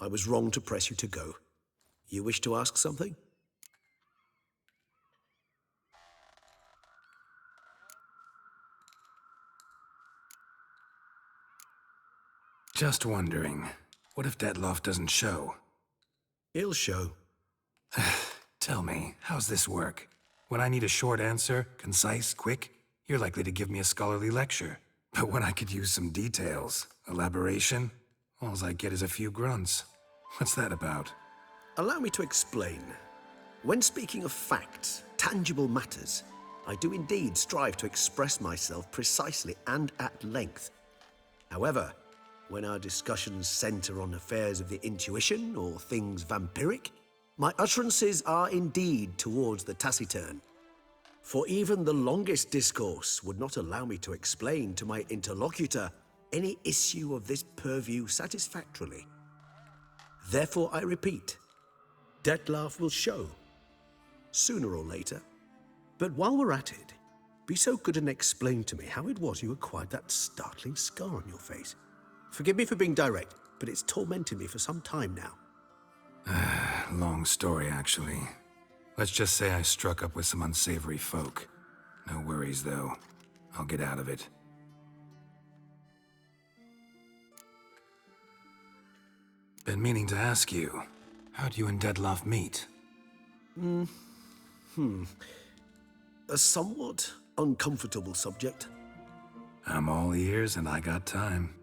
I was wrong to press you to go. You wish to ask something? Just wondering, what if Detloff doesn't show? He'll show. Tell me, how's this work? When I need a short answer, concise, quick, you're likely to give me a scholarly lecture. But when I could use some details, elaboration, all I get is a few grunts. What's that about? Allow me to explain. When speaking of facts, tangible matters, I do indeed strive to express myself precisely and at length. However, when our discussions center on affairs of the intuition or things vampiric, my utterances are indeed towards the taciturn. For even the longest discourse would not allow me to explain to my interlocutor any issue of this purview satisfactorily. Therefore, I repeat, Detlaff will show, sooner or later. But while we're at it, be so good and explain to me how it was you acquired that startling scar on your face. Forgive me for being direct, but it's tormented me for some time now. Long story, actually. Let's just say I struck up with some unsavory folk. No worries, though. I'll get out of it. Been meaning to ask you, how'd you and Detloff meet? A somewhat uncomfortable subject. I'm all ears and I got time.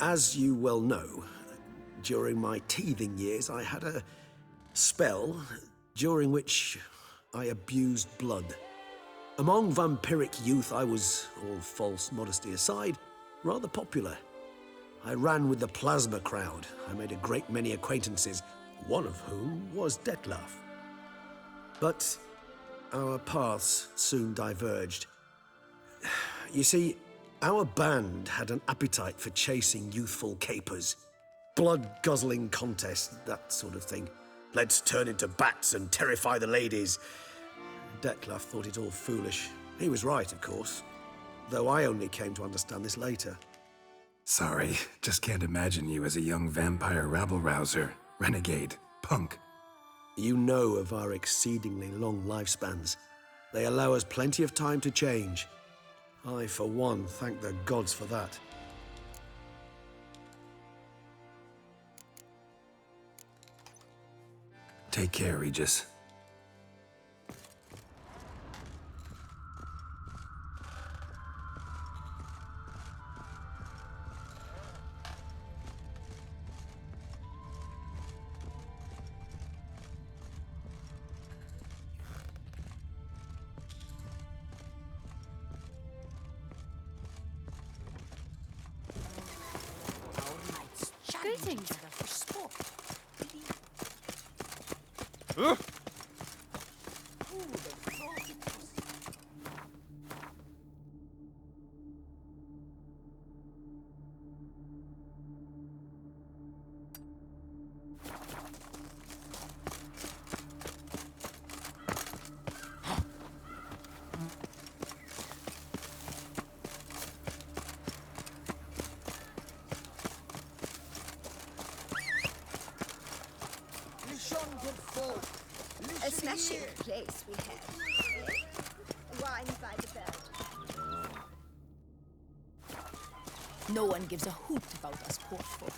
As you well know, during my teething years, I had a spell during which I abused blood. Among vampiric youth, I was, all false modesty aside, rather popular. I ran with the plasma crowd. I made a great many acquaintances, one of whom was Detlaff. But our paths soon diverged. You see, our band had an appetite for chasing youthful capers. Blood-guzzling contests, that sort of thing. Let's turn into bats and terrify the ladies. Detlaff thought it all foolish. He was right, of course. Though I only came to understand this later. Sorry, just can't imagine you as a young vampire rabble-rouser, renegade, punk. You know of our exceedingly long lifespans. They allow us plenty of time to change. I, for one, thank the gods for that. Take care, Regis. Greetings. A smashing place we have. Wine by the bell. No one gives a hoot about us poor folk.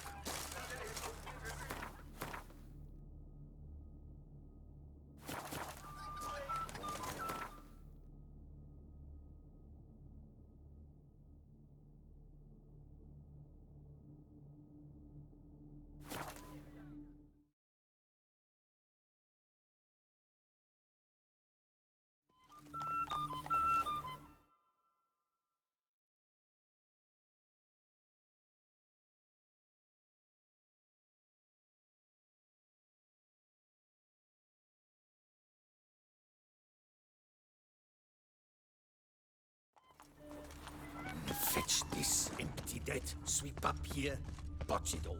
Fetch this empty dead, sweep up here, botch it all.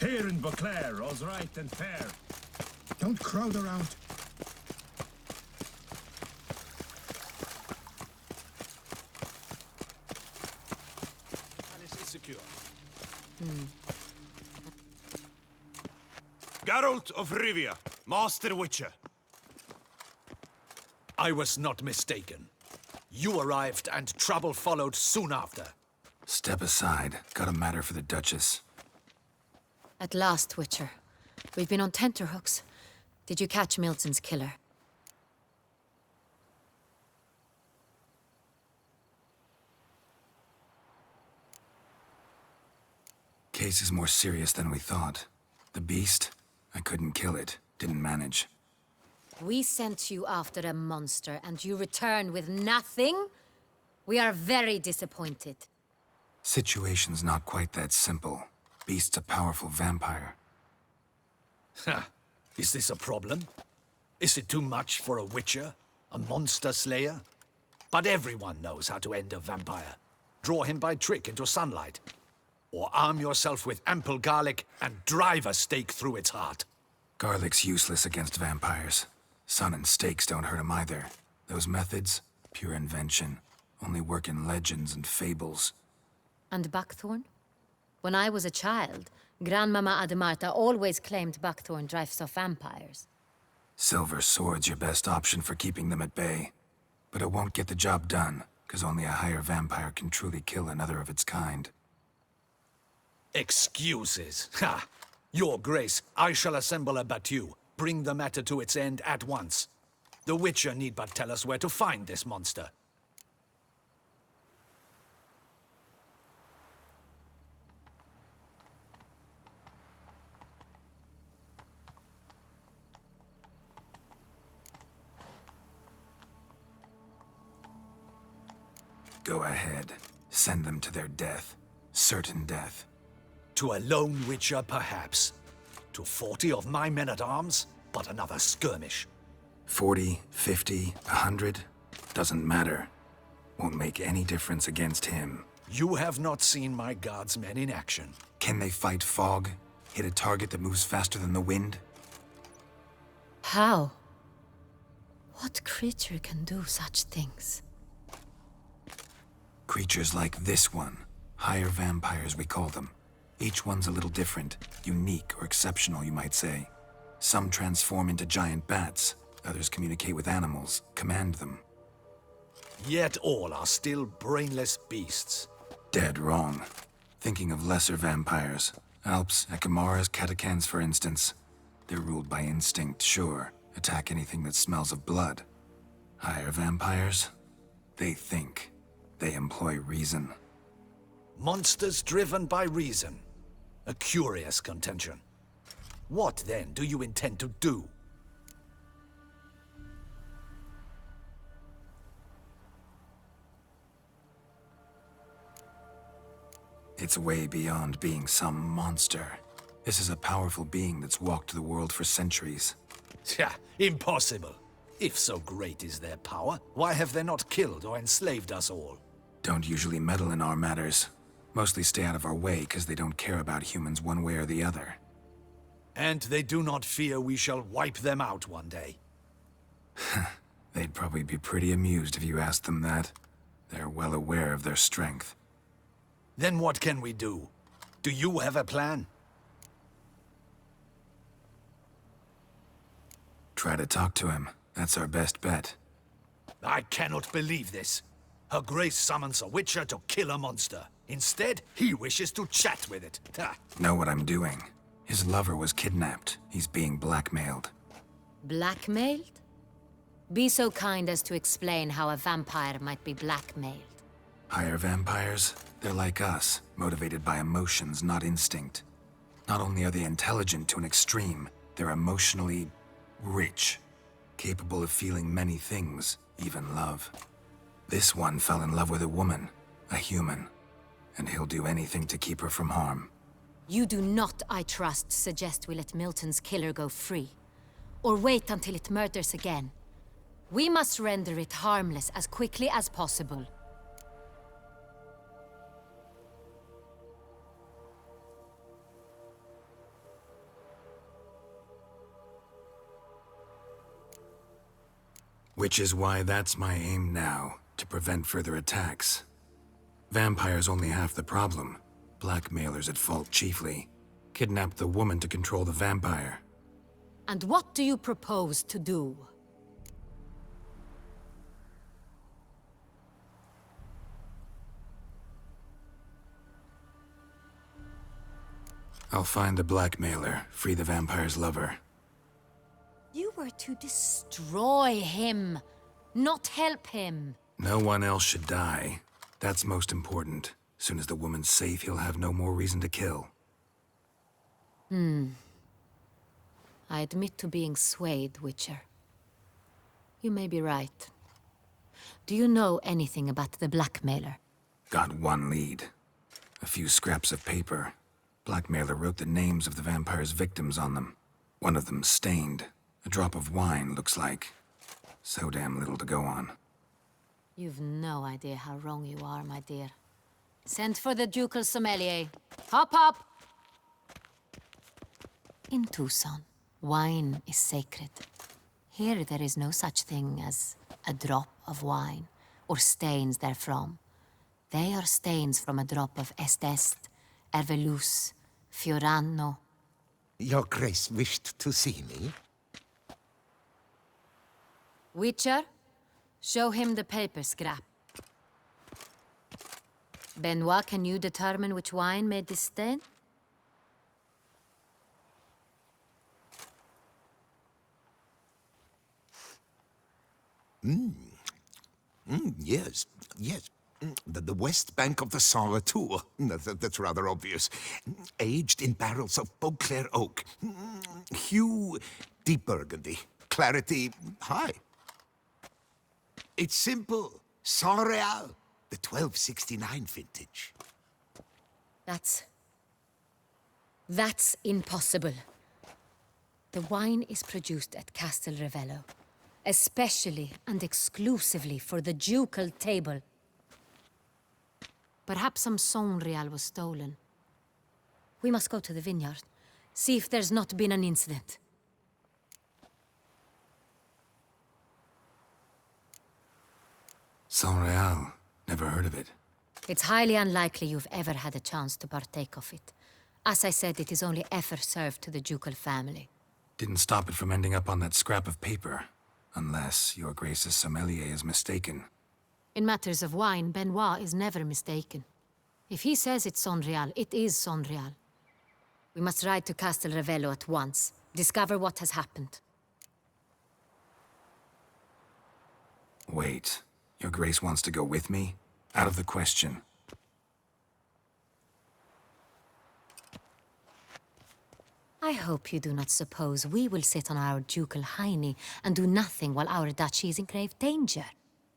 Here in Beauclair, all's right and fair. Don't crowd around. Palace is secure. Geralt of Rivia, Master Witcher. I was not mistaken. You arrived and trouble followed soon after. Step aside. Got a matter for the Duchess. At last, Witcher. We've been on tenterhooks. Did you catch Milton's killer? Case is more serious than we thought. The beast? I couldn't kill it. Didn't manage. We sent you after a monster, and you return with nothing? We are very disappointed. Situation's not quite that simple. Beast's a powerful vampire. Ha! Is this a problem? Is it too much for a witcher? A monster slayer? But everyone knows how to end a vampire. Draw him by trick into sunlight. Or arm yourself with ample garlic and drive a stake through its heart. Garlic's useless against vampires. Sun and stakes don't hurt him either. Those methods, pure invention. Only work in legends and fables. And buckthorn? When I was a child, Grandmama Ademarta always claimed buckthorn drives off vampires. Silver sword's your best option for keeping them at bay. But it won't get the job done, because only a higher vampire can truly kill another of its kind. Excuses. Ha! Your Grace, I shall assemble a battue. Bring the matter to its end at once. The Witcher need but tell us where to find this monster. Go ahead. Send them to their death. Certain death. To a lone Witcher, perhaps. To 40 of my men-at-arms, but another skirmish. 40, 50, 100? Doesn't matter. Won't make any difference against him. You have not seen my guardsmen in action. Can they fight fog? Hit a target that moves faster than the wind? How? What creature can do such things? Creatures like this one. Higher vampires, we call them. Each one's a little different. Unique or exceptional, you might say. Some transform into giant bats. Others communicate with animals, command them. Yet all are still brainless beasts. Dead wrong. Thinking of lesser vampires. Alps, Ekamaras, Catacans, for instance. They're ruled by instinct, sure. Attack anything that smells of blood. Higher vampires? They think. They employ reason. Monsters driven by reason. A curious contention. What, then, do you intend to do? It's way beyond being some monster. This is a powerful being that's walked the world for centuries. Tja, impossible. If so great is their power, why have they not killed or enslaved us all? Don't usually meddle in our matters. Mostly stay out of our way because they don't care about humans one way or the other. And they do not fear we shall wipe them out one day. They'd probably be pretty amused if you asked them that. They're well aware of their strength. Then what can we do? Do you have a plan? Try to talk to him. That's our best bet. I cannot believe this. Her Grace summons a Witcher to kill a monster. Instead, he wishes to chat with it. Ha. Know what I'm doing. His lover was kidnapped. He's being blackmailed. Blackmailed? Be so kind as to explain how a vampire might be blackmailed. Higher vampires? They're like us, motivated by emotions, not instinct. Not only are they intelligent to an extreme, they're emotionally rich. Capable of feeling many things, even love. This one fell in love with a woman, a human. And he'll do anything to keep her from harm. You do not, I trust, suggest we let Milton's killer go free. Or wait until it murders again. We must render it harmless as quickly as possible. Which is why that's my aim now, to prevent further attacks. Vampires only half the problem. Blackmailers at fault chiefly. Kidnapped the woman to control the vampire. And what do you propose to do? I'll find the blackmailer, free the vampire's lover. You were to destroy him, not help him. No one else should die. That's most important. Soon as the woman's safe, he'll have no more reason to kill. I admit to being swayed, Witcher. You may be right. Do you know anything about the blackmailer? Got one lead. A few scraps of paper. Blackmailer wrote the names of the vampire's victims on them. One of them stained. A drop of wine, looks like. So damn little to go on. You've no idea how wrong you are, my dear. Send for the ducal sommelier. Hop, hop! In Tucson, wine is sacred. Here there is no such thing as a drop of wine, or stains therefrom. They are stains from a drop of Estest, Ervelus, Fiorano. Your Grace wished to see me? Witcher, show him the paper scrap. Benoit, can you determine which wine made this stain? Yes, yes. The west bank of the Saint Latour. That's rather obvious. Aged in barrels of Beauclair oak. Hue, deep burgundy. Clarity, high. It's simple. Saint Real, the 1269 vintage. That's impossible. The wine is produced at Castel Ravello, especially and exclusively for the ducal table. Perhaps some Saint-Real was stolen. We must go to the vineyard, see if there's not been an incident. Saint-Real. Never heard of it. It's highly unlikely you've ever had a chance to partake of it. As I said, it is only ever served to the ducal family. Didn't stop it from ending up on that scrap of paper. Unless your Grace's sommelier is mistaken. In matters of wine, Benoit is never mistaken. If he says it's Saint-Real, it is Saint-Real. We must ride to Castel Ravello at once. Discover what has happened. Wait. Your Grace wants to go with me? Out of the question. I hope you do not suppose we will sit on our ducal hiney and do nothing while our duchy is in grave danger.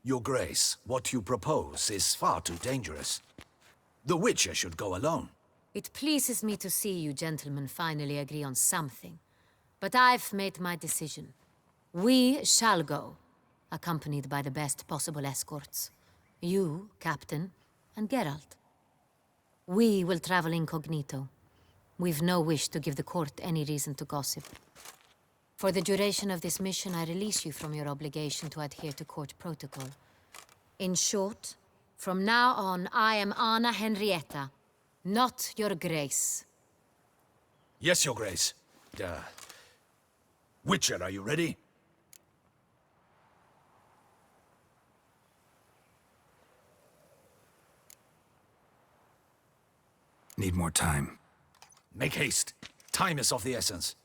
Your Grace, what you propose is far too dangerous. The Witcher should go alone. It pleases me to see you gentlemen finally agree on something. But I've made my decision. We shall go, accompanied by the best possible escorts. You, Captain, and Geralt. We will travel incognito. We've no wish to give the court any reason to gossip. For the duration of this mission, I release you from your obligation to adhere to court protocol. In short, from now on, I am Anna Henrietta, not your Grace. Yes, Your Grace. Witcher, are you ready? Need more time. Make haste. Time is of the essence.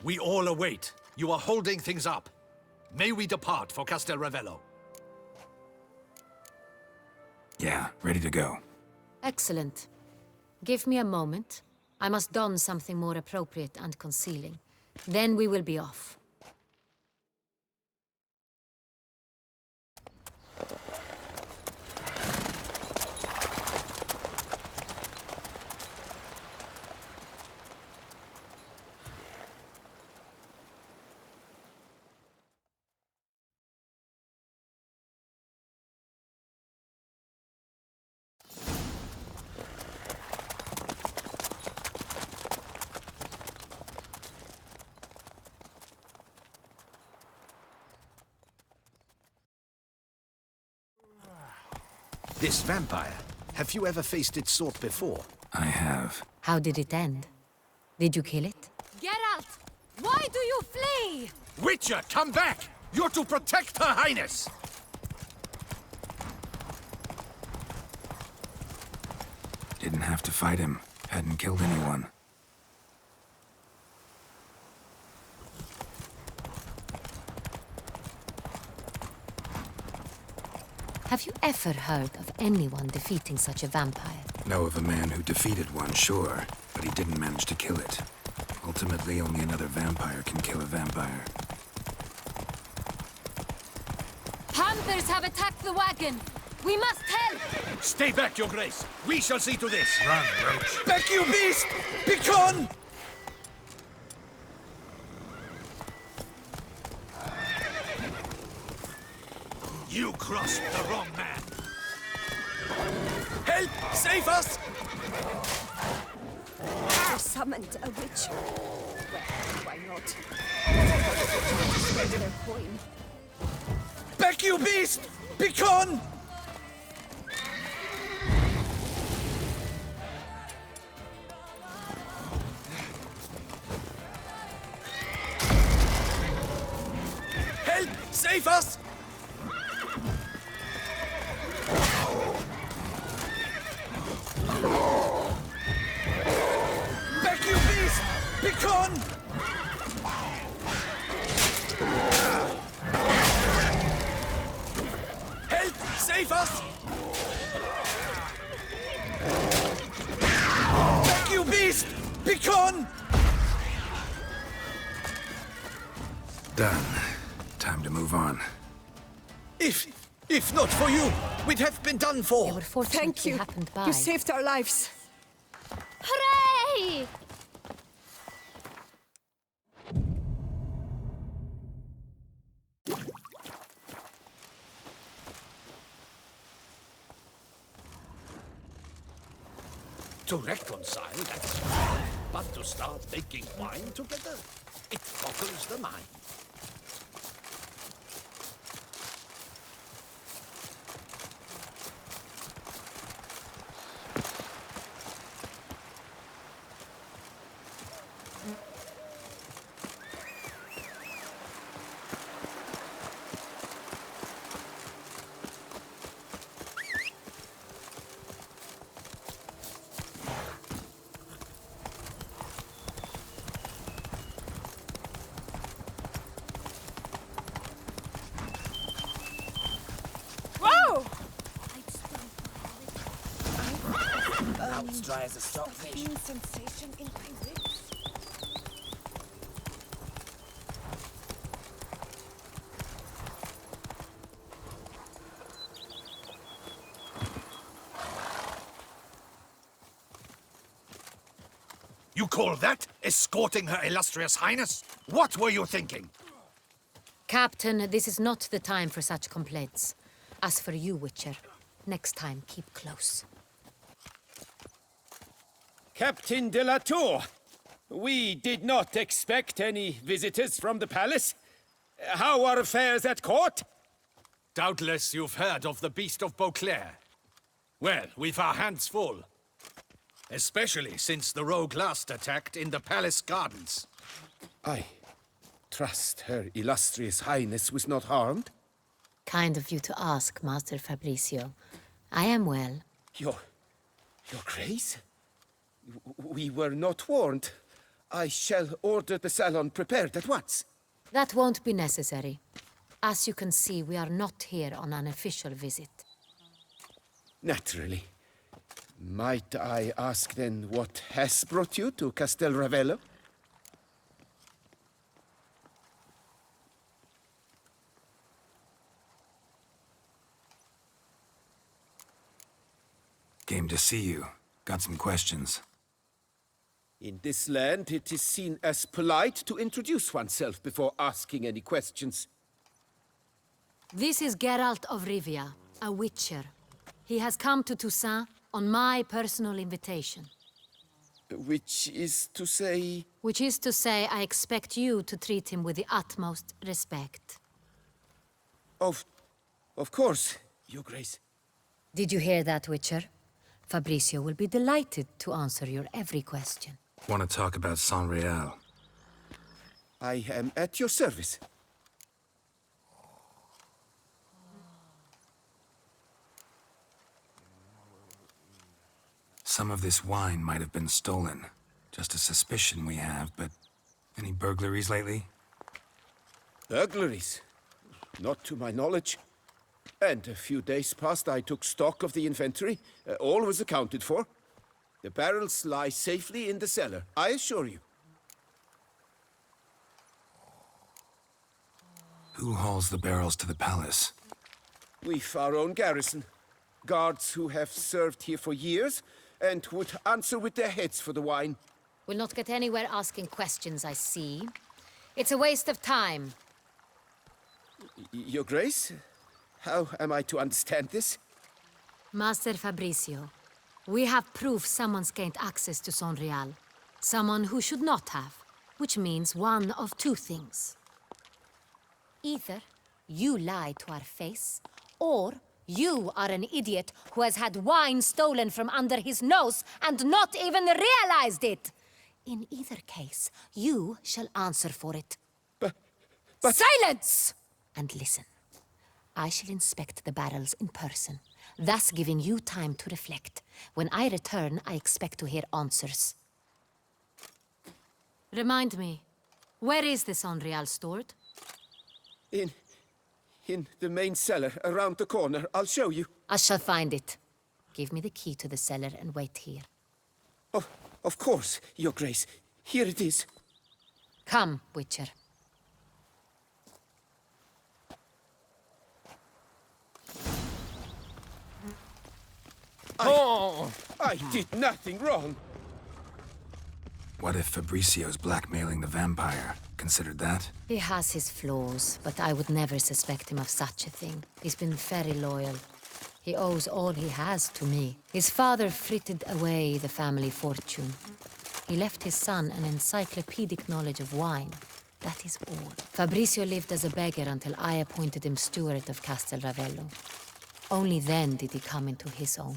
We all await. You are holding things up. May we depart for Castel Ravello? Yeah, ready to go. Excellent. Give me a moment. I must don something more appropriate and concealing. Then we will be off. This vampire, have you ever faced its sort before? I have. How did it end? Did you kill it? Geralt! Why do you flee? Witcher, come back! You're to protect Her Highness! Didn't have to fight him. Hadn't killed anyone. Have you ever heard of anyone defeating such a vampire? Know of a man who defeated one, sure, but he didn't manage to kill it. Ultimately, only another vampire can kill a vampire. Hunters have attacked the wagon! We must help! Stay back, Your Grace! We shall see to this! Run, Roach! Back, you beast! Begone! You crossed the wrong man! Help! Save us! I summoned a witch. Well, why not? Spend their coin. Back, you beast! Begone! Help! Save us! Back, you beast! Begone! Help! Save us! Back, you beast! Begone! Done. Time to move on. If not for you, we'd have been done They for. were fortunate Thank we you. happened by. You saved our lives. Hooray! To reconcile, that's fine. But to start making wine together, it boggles the mind. Whoa! Now it's dry as a stockfish. Pain sensation in my ribs. You call that escorting Her Illustrious Highness? What were you thinking? Captain, this is not the time for such complaints. As for you, Witcher, next time keep close. Captain de la Tour, we did not expect any visitors from the palace. How are affairs at court? Doubtless you've heard of the Beast of Beauclair. Well, we've our hands full. Especially since the rogue last attacked in the palace gardens. I trust Her Illustrious Highness was not harmed. Kind of you to ask, Master Fabricio. I am well. Your Grace? We were not warned. I shall order the salon prepared at once. That won't be necessary. As you can see, we are not here on an official visit. Naturally. Might I ask then what has brought you to Castel Ravello? Came to see you. Got some questions. In this land, it is seen as polite to introduce oneself before asking any questions. This is Geralt of Rivia, a witcher. He has come to Toussaint on my personal invitation. Which is to say... Which is to say, I expect you to treat him with the utmost respect. Of course, Your Grace. Did you hear that, Witcher? Fabricio will be delighted to answer your every question. Want to talk about San Real? I am at your service. Some of this wine might have been stolen. Just a suspicion we have, but any burglaries lately? Burglaries? Not to my knowledge. And a few days past I took stock of the inventory. All was accounted for. The barrels lie safely in the cellar, I assure you. Who hauls the barrels to the palace? We've our own garrison. Guards who have served here for years and would answer with their heads for the wine. We'll not get anywhere asking questions, I see. It's a waste of time. Your Grace? How am I to understand this? Master Fabricio, we have proof someone's gained access to San Real. Someone who should not have, which means one of two things. Either you lie to our face, or you are an idiot who has had wine stolen from under his nose and not even realized it. In either case, you shall answer for it. But... Silence! And listen. I shall inspect the barrels in person, thus giving you time to reflect. When I return, I expect to hear answers. Remind me, where is the San Real stored? In the main cellar, around the corner. I'll show you. I shall find it. Give me the key to the cellar and wait here. Oh, of course, Your Grace. Here it is. Come, Witcher. I did nothing wrong. What if Fabricio's blackmailing the vampire? Considered that? He has his flaws, but I would never suspect him of such a thing. He's been very loyal. He owes all he has to me. His father frittered away the family fortune. He left his son an encyclopedic knowledge of wine. That is all. Fabricio lived as a beggar until I appointed him steward of Castel Ravello. Only then did he come into his own.